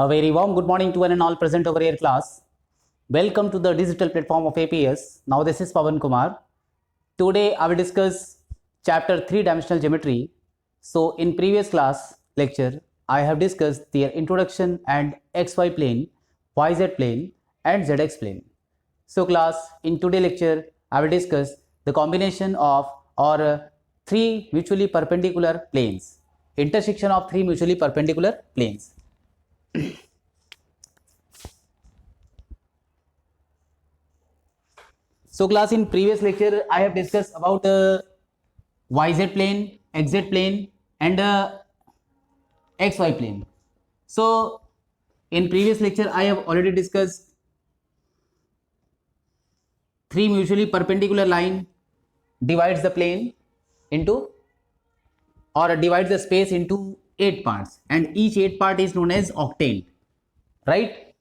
A very warm good morning to one and all present over here class. Welcome to the digital platform of APS. Now this is Pavan Kumar. Today I will discuss chapter 3 dimensional geometry. So in previous class lecture I have discussed their introduction and XY plane, YZ plane and ZX plane. So class, in today lecture I will discuss the combination of or three mutually perpendicular planes, intersection of three mutually perpendicular planes. So class, in previous lecture I have discussed about YZ plane, XZ plane and XY plane. So in previous lecture I have already discussed three mutually perpendicular line divides the plane into or divides the space into 8 parts, and each 8 part is known as octane, right?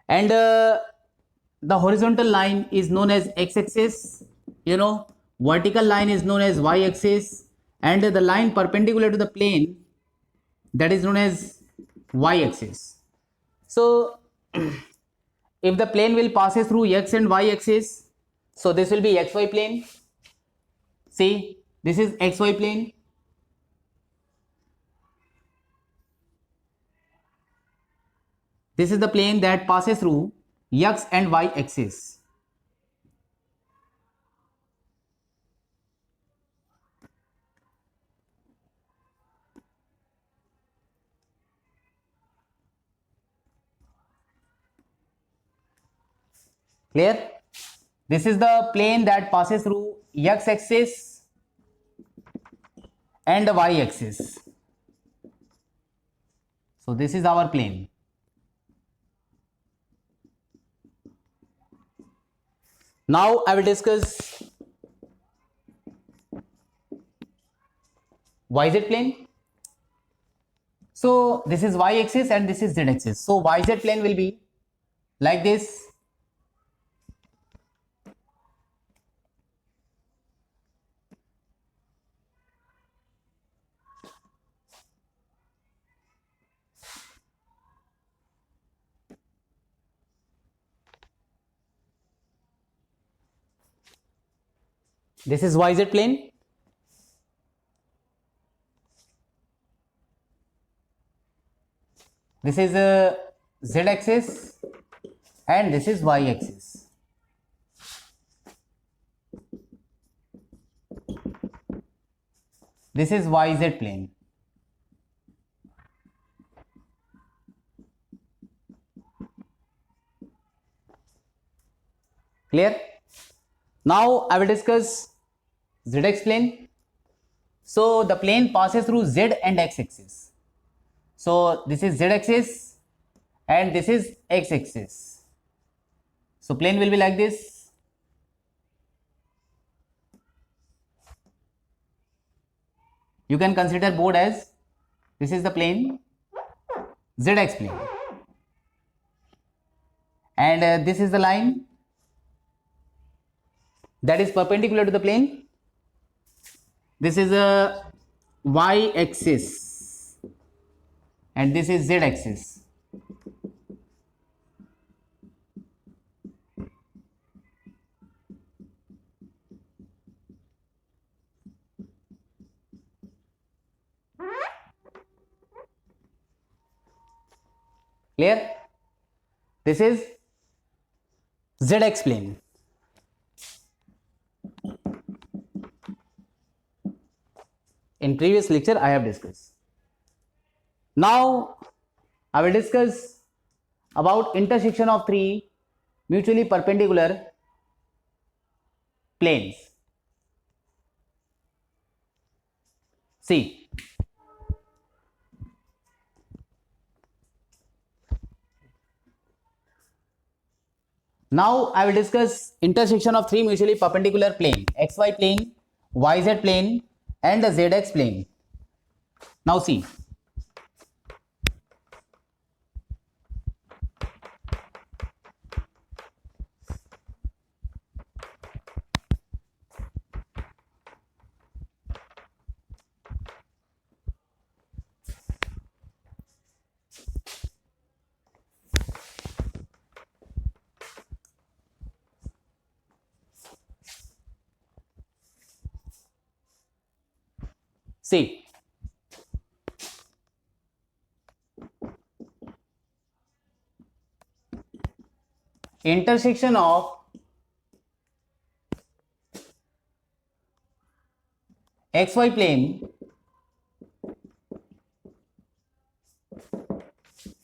And the horizontal line is known as x-axis, vertical line is known as y-axis, and the line perpendicular to the plane, that is known as y-axis. So if the plane will passes through x and y-axis, so this will be xy plane. See, this is xy plane. This is the plane that passes through x and y axis. Clear? This is the plane that passes through x axis and the y axis. So this is our plane. Now I will discuss YZ plane. So this is y axis and this is z axis. So YZ plane will be like this. This is YZ plane. This is a z axis and this is y axis. This is YZ plane. Clear? Now I will discuss ZX plane. So the plane passes through Z and X axis. So this is Z axis and this is X axis. So plane will be like this. You can consider board as this is the plane, ZX plane, and this is the line that is perpendicular to the plane. This is a y axis and this is z axis. Clear? This is ZX plane. In previous lecture I have discussed. Now I will discuss about intersection of three mutually perpendicular planes. See, now I will discuss intersection of three mutually perpendicular plane, XY plane, YZ plane and the ZX plane. Now see, See, intersection of xy plane,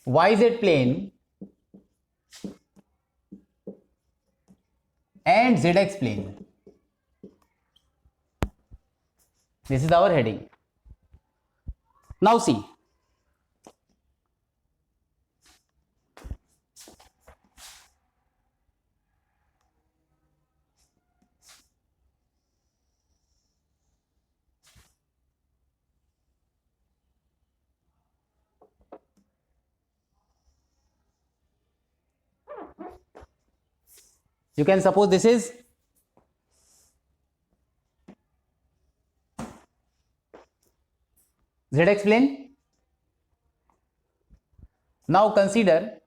yz plane and zx plane. This is our heading. Now see, you can suppose this is zx plane. Now consider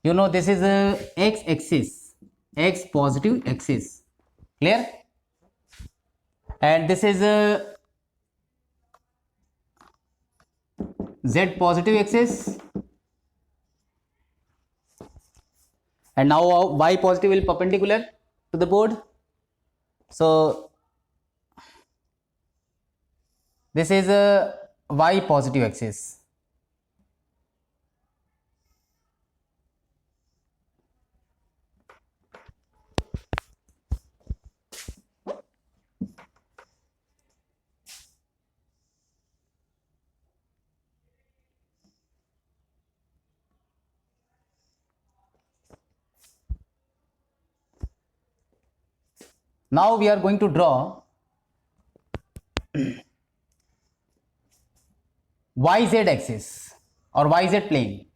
you know this is a x axis, x positive axis, clear, and this is a z positive axis, and now y positive will perpendicular to the board. So this is a y positive axis. Now we are going to draw yz axis or yz plane.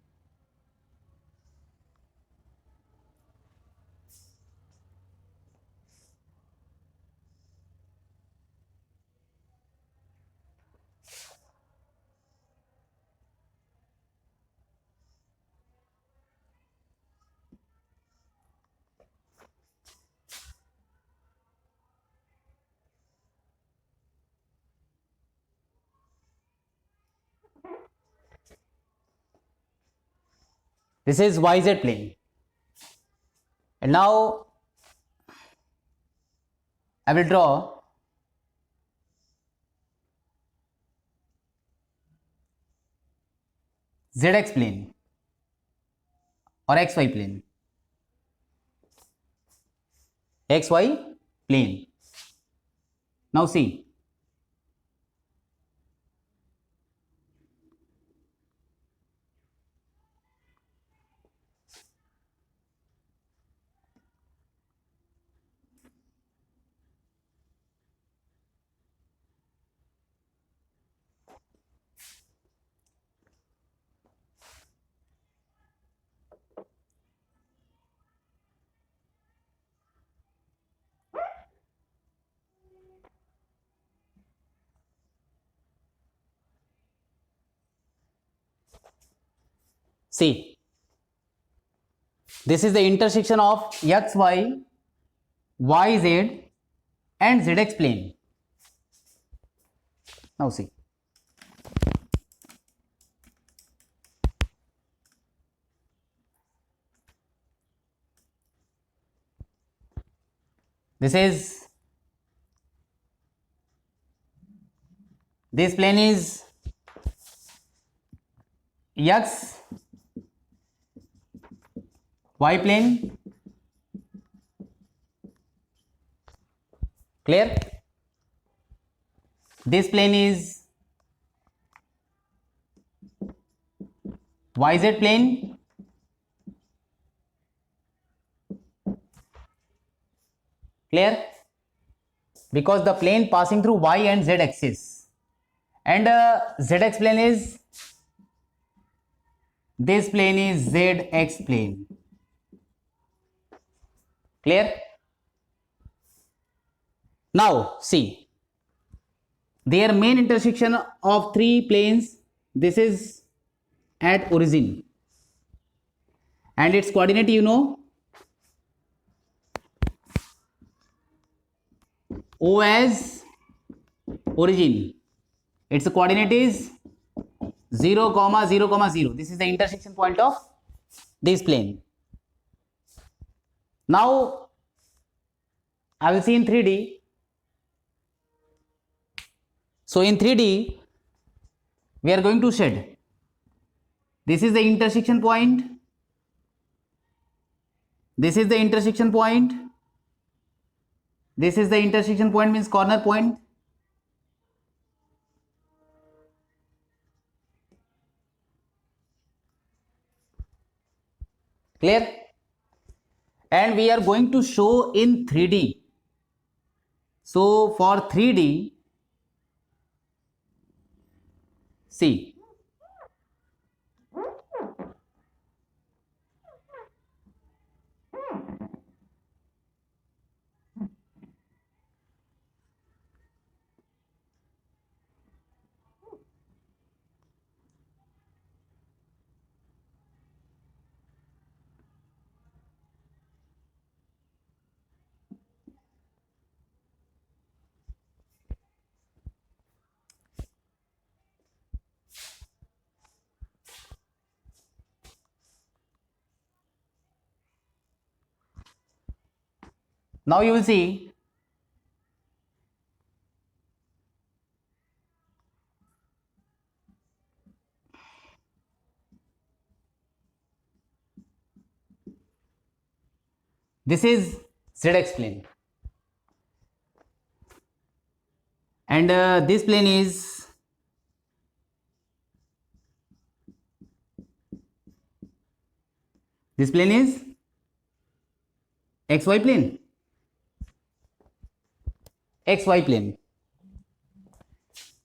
This is yz plane, and now I will draw zx plane or xy plane. Xy plane. Now see, see, this is the intersection of xy, yz and zx plane. Now see, this plane is x y plane, clear. This plane is yz plane, clear, because the plane passing through y and z axis, and zx plane is This plane is ZX plane. Clear? Now see, their main intersection of three planes, this is at origin, and its coordinate you know, O as origin, its coordinate is 0, 0, 0. This is the intersection point of this plane. Now I will see in 3D. So in 3D we are going to shed. This is the intersection point. This is the intersection point. This is the intersection point, means corner point. Clear? And we are going to show in 3D. So for 3D, see, now you will see this is ZX plane, and this plane is XY plane. XY plane.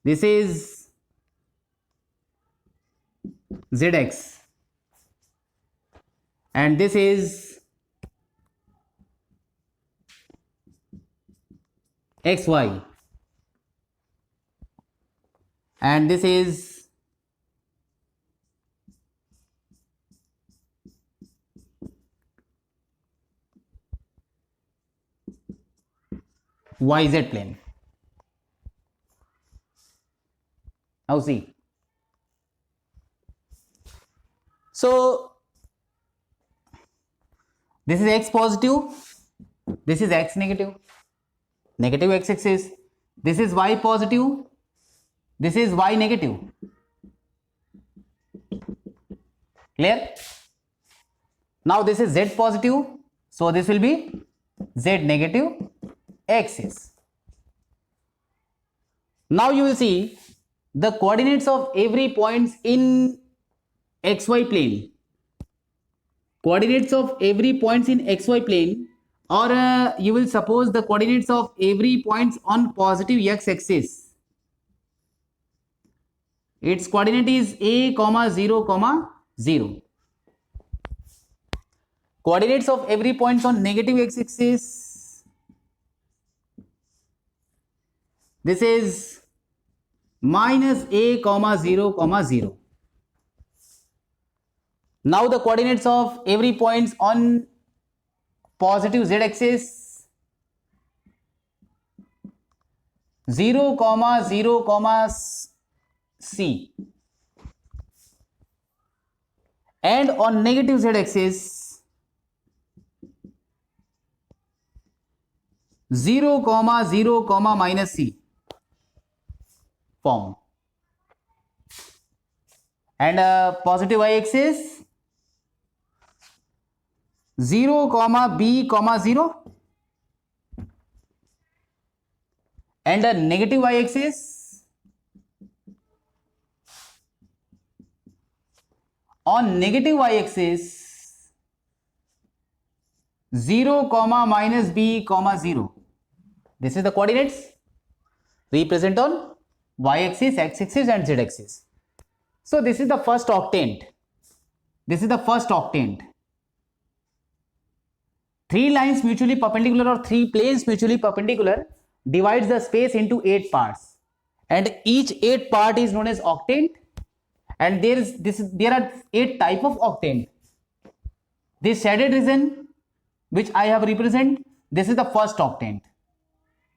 This is ZX, and this is XY, and this is YZ plane. Now see, so this is X positive, this is X negative, negative X axis, this is Y positive, this is Y negative. Clear? Now this is Z positive, so this will be Z negative axis. Now you will see the coordinates of every points in XY plane. Coordinates of every points in XY plane, or you will suppose the coordinates of every points on positive X axis. Its coordinate is A, 0, 0. Coordinates of every points on negative X axis, this is minus A, 0, 0. Now the coordinates of every points on positive Z axis, 0, 0, C, and on negative Z axis 0, 0, minus C form, and positive Y axis 0, B, 0, and a negative Y axis on negative Y axis 0, minus B, 0. This is the coordinates represent on Y axis, X axis and Z axis. So this is the first octant. This is the first octant. Three lines mutually perpendicular or three planes mutually perpendicular divides the space into 8 parts, and each 8 part is known as octant. And there are 8 type of octant. This shaded region which I have represent, this is the first octant.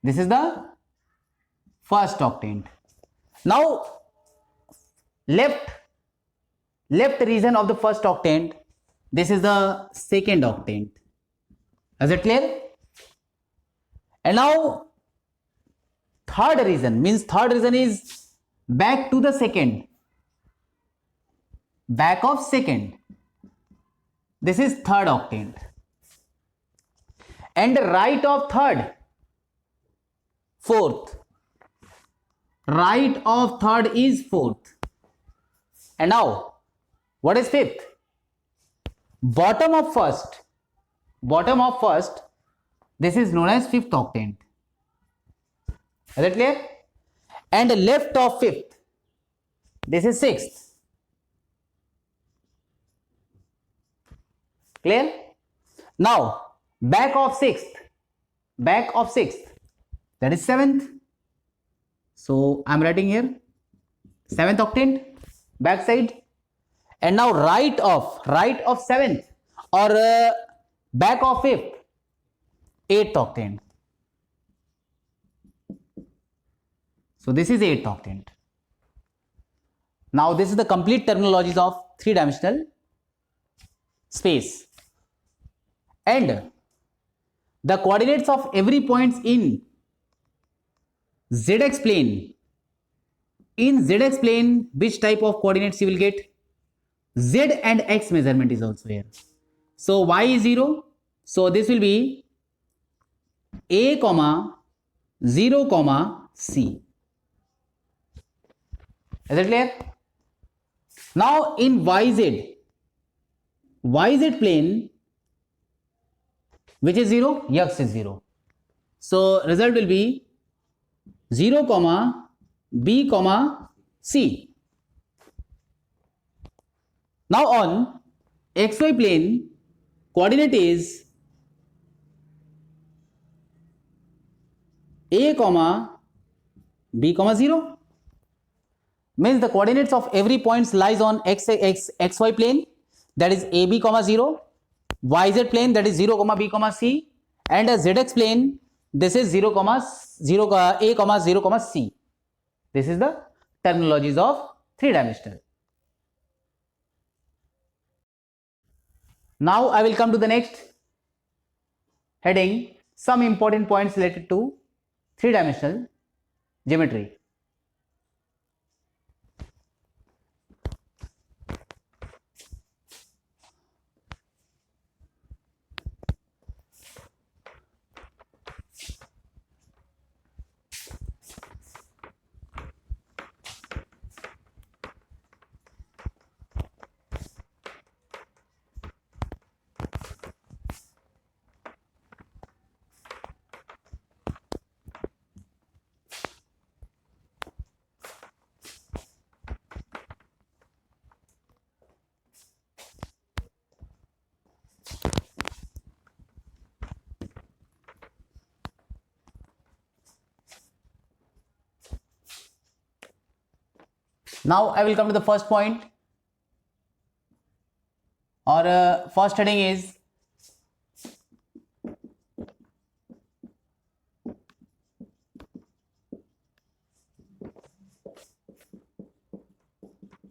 This is the first octant. Now left region of the first octant, this is the second octant. Is it clear? And now third region is back to the second, back of second. This is third octant. And right of third, fourth. Right of third is fourth. And now what is fifth? Bottom of first, this is known as fifth octant. Is it clear? And left of fifth, this is sixth. Clear? Now back of sixth, that is seventh. So I am writing here seventh octant, back side. And now right of seventh or back of fifth, eighth octant. So this is eighth octant. Now this is the complete terminologies of three-dimensional space. And the coordinates of every point in ZX plane. In ZX plane, which type of coordinates you will get? Z and X measurement is also here. So Y is 0. So this will be A, 0, C. Is it clear? Now in YZ plane, which is 0? X is 0. So result will be 0, B, C. Now on XY plane, coordinate is A, B, 0. Means the coordinates of every point lies on XY plane, that is AB, 0. YZ plane, that is 0, B, C. And a ZX plane, this is 0, A, 0, C. This is the terminologies of three-dimensional. Now I will come to the next heading, some important points related to three-dimensional geometry. Now I will come to the first point, or first heading is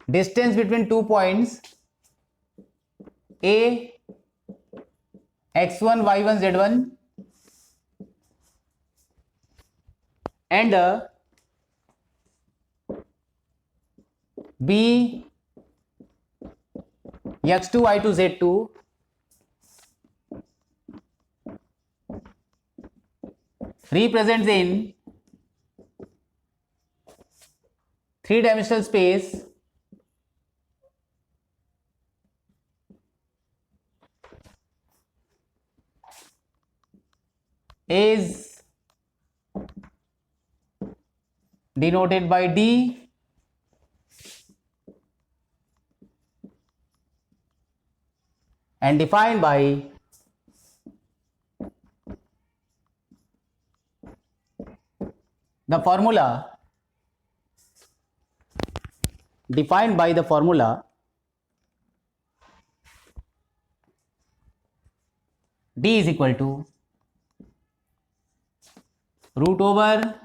distance between 2 points A, x1, y1, z1 and B, x2, y2, z2 represents in three-dimensional space is denoted by D and defined by the formula d is equal to root over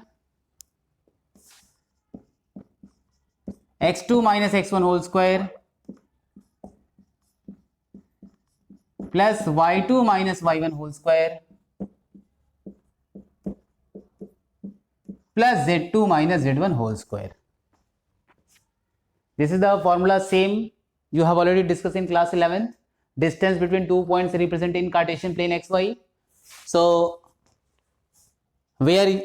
x2 minus x1 whole square plus y2 minus y1 whole square plus z2 minus z1 whole square. This is the formula, same you have already discussed in class 11th. Distance between 2 points represented in Cartesian plane xy. So where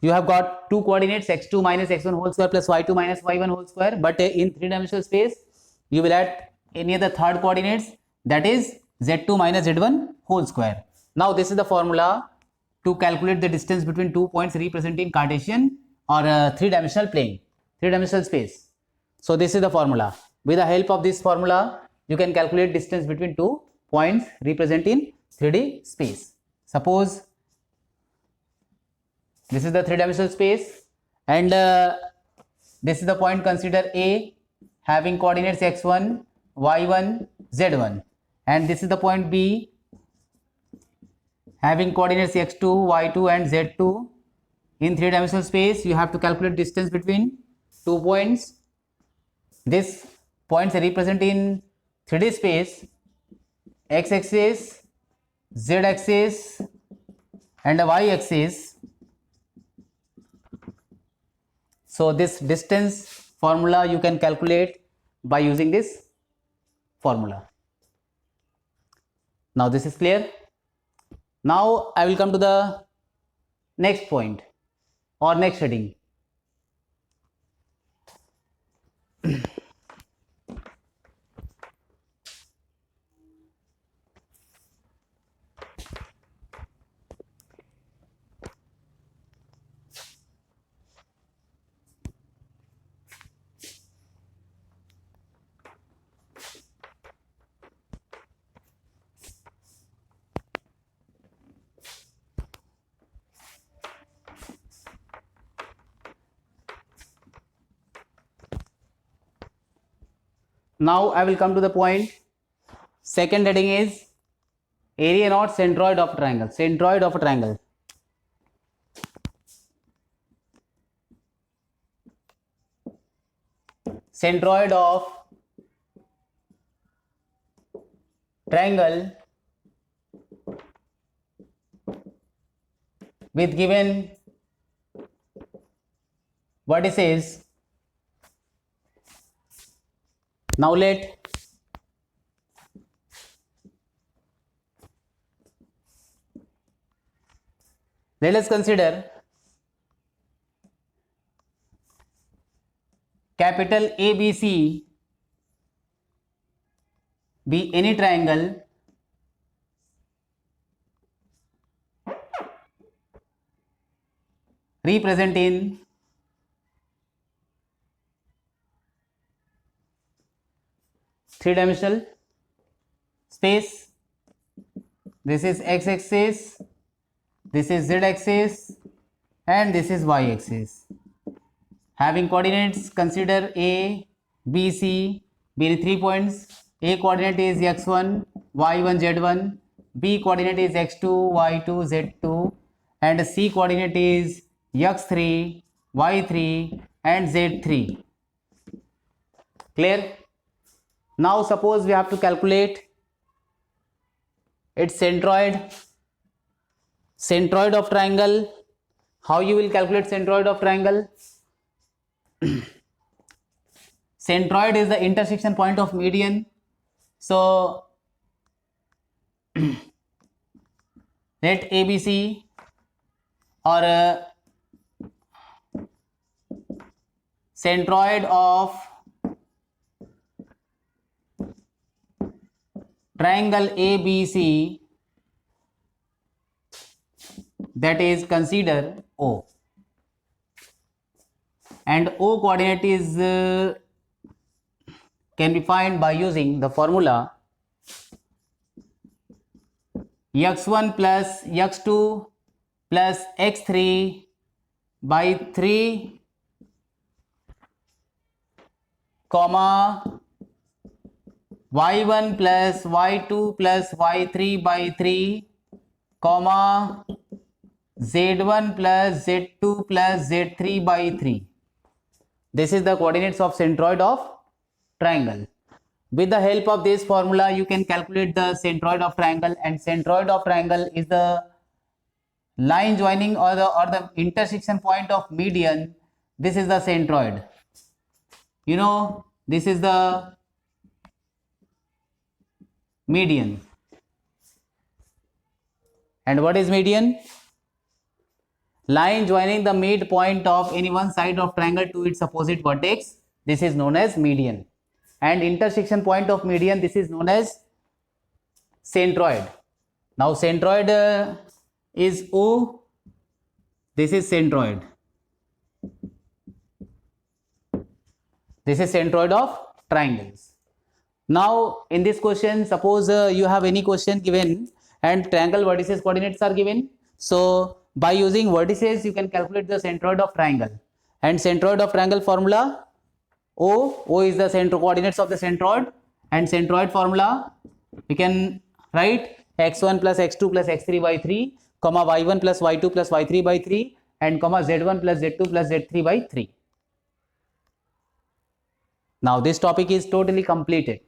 you have got two coordinates x2 minus x1 whole square plus y2 minus y1 whole square, but in three-dimensional space you will add any other third coordinates, that is z2 minus z1 whole square. Now this is the formula to calculate the distance between 2 points representing Cartesian or three-dimensional plane, three-dimensional space. So this is the formula. With the help of this formula you can calculate distance between 2 points representing 3D space. Suppose this is the three-dimensional space and this is the point, consider A having coordinates x1, y1, z1, and this is the point B having coordinates x2, y2 and z2. In three-dimensional space you have to calculate distance between 2 points. This points represent in 3D space x-axis, z-axis and a y-axis. So this distance formula you can calculate by using this formula. Now this is clear. Now I will come to the next point or next heading. Now I will come to the point. Second heading is area not centroid of triangle. Centroid of a triangle. Centroid of triangle with given vertices. Now let us consider capital ABC be any triangle represent in three-dimensional space. This is x-axis, this is z-axis and this is y-axis. Having coordinates, consider A, B, C be 3 points. A coordinate is x1, y1, z1, B coordinate is x2, y2, z2 and C coordinate is x3, y3 and z3. Clear? Now suppose we have to calculate its centroid of triangle. How you will calculate centroid of triangle? Centroid is the intersection point of median. So let ABC or centroid of triangle ABC, that is consider O, and O coordinate is can be found by using the formula x1 plus x2 plus x3 by 3 comma y1 plus y2 plus y3 by 3 comma z1 plus z2 plus z3 by 3. This is the coordinates of centroid of triangle. With the help of this formula, you can calculate the centroid of triangle, and centroid of triangle is the line joining or the intersection point of median. This is the centroid. You know, this is the median. And what is median? Line joining the midpoint of any one side of triangle to its opposite vertex. This is known as median. And intersection point of median, this is known as centroid. Now centroid is O. This is centroid. This is centroid of triangles. Now in this question, suppose you have any question given and triangle vertices coordinates are given. So by using vertices, you can calculate the centroid of triangle. And centroid of triangle formula, O is the central coordinates of the centroid, and centroid formula we can write x1 plus x2 plus x3 by 3, comma y1 plus y2 plus y3 by 3, and comma z1 plus z2 plus z3 by 3. Now this topic is totally completed.